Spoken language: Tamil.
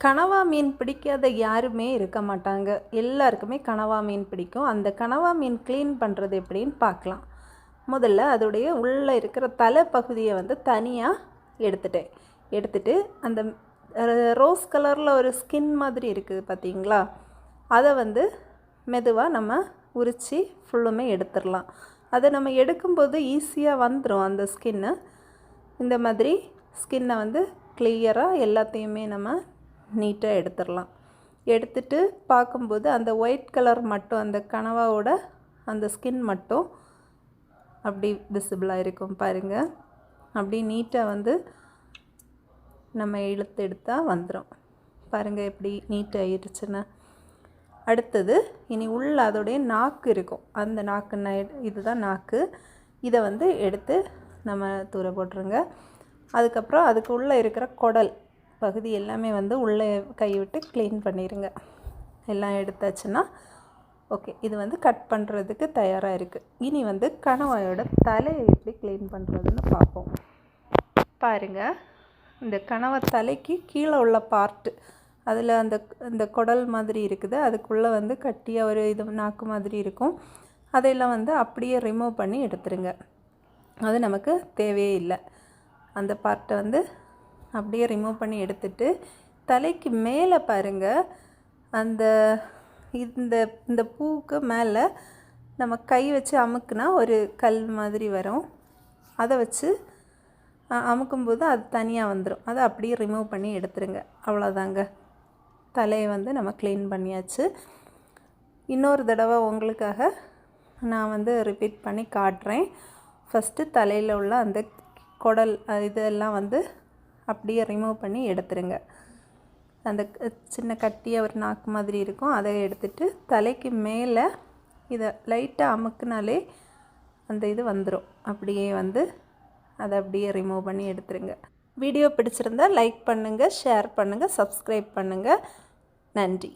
கனவா மீன் பிடிக்காத யாருமே இருக்க மாட்டாங்க. எல்லாருக்குமே கனவா மீன் பிடிக்கும். அந்த கனவா மீன் க்ளீன் பண்ணுறது எப்படின்னு பார்க்கலாம். முதல்ல அதோடைய உள்ளே இருக்கிற தலை பகுதியை வந்து தனியாக எடுத்துட்டு அந்த ரோஸ் கலரில் ஒரு ஸ்கின் மாதிரி இருக்குது பார்த்தீங்களா, அதை வந்து மெதுவாக நம்ம உரித்து ஃபுல்லுமே எடுத்துடலாம். அதை நம்ம எடுக்கும்போது ஈஸியாக வந்துடும் அந்த ஸ்கின்னு. இந்த மாதிரி ஸ்கின்னை வந்து கிளியராக எல்லாத்தையுமே நம்ம நீட்டாக எடுத்துடலாம். எடுத்துட்டு பார்க்கும்போது அந்த ஒயிட் கலர் மட்டும், அந்த கனவாவோட அந்த ஸ்கின் மட்டும் அப்படி விசிபிளாக இருக்கும் பாருங்கள். அப்படி நீட்டாக வந்து நம்ம இழுத்து எடுத்தால் வந்துடும். பாருங்கள் எப்படி நீட்டாக ஆயிடுச்சுன்னு. அடுத்தது இனி உள்ள அதோடைய நாக்கு இருக்கும். அந்த நாக்கு இதுதான் நாக்கு. இதை வந்து எடுத்து நம்ம தூர போட்டுருங்க. அதுக்கப்புறம் அதுக்கு உள்ளே இருக்கிற குடல் பகுதி எல்லாமே வந்து உள்ளே கை விட்டு க்ளீன் பண்ணிடுங்க. எல்லாம் எடுத்தாச்சுன்னா ஓகே, இது வந்து கட் பண்ணுறதுக்கு தயாராக இருக்குது. இனி வந்து கணவாயோட தலையை எப்படி க்ளீன் பண்ணுறதுன்னு பார்ப்போம். பாருங்கள், இந்த கணவ தலைக்கு கீழே உள்ள பார்ட்டு, அதில் அந்த குடல் மாதிரி இருக்குது, அதுக்குள்ளே வந்து கட்டியாக ஒரு இது நாக்கு மாதிரி இருக்கும். அதையெல்லாம் வந்து அப்படியே ரிமூவ் பண்ணி எடுத்துருங்க. அது நமக்கு தேவையே இல்லை. அந்த பார்ட்டை வந்து அப்படியே ரிமூவ் பண்ணி எடுத்துட்டு தலைக்கு மேலே பாருங்கள், அந்த இந்த பூவுக்கு மேலே நம்ம கை வச்சு அமுக்குனா ஒரு கல் மாதிரி வரும். அதை வச்சு அமுக்கும்போது அது தனியாக வந்துடும். அதை அப்படியே ரிமூவ் பண்ணி எடுத்துருங்க. அவ்வளோதாங்க, தலையை வந்து நம்ம க்ளீன் பண்ணியாச்சு. இன்னொரு தடவை உங்களுக்காக நான் வந்து ரிப்பீட் பண்ணி காட்டுறேன். ஃபஸ்ட்டு தலையில் உள்ள அந்த குடல் இதெல்லாம் வந்து அப்படியே ரிமூவ் பண்ணி எடுத்துருங்க. அந்த சின்ன கட்டியாக ஒரு நாக்கு மாதிரி இருக்கும், அதை எடுத்துட்டு தலைக்கு மேலே இதை லைட்டாக அமுக்குனாலே அந்த இது வந்துடும். அப்படியே வந்து அதை அப்படியே ரிமூவ் பண்ணி எடுத்துருங்க. வீடியோ பிடிச்சிருந்தால் லைக் பண்ணுங்கள், ஷேர் பண்ணுங்கள், சப்ஸ்கிரைப் பண்ணுங்கள். நன்றி.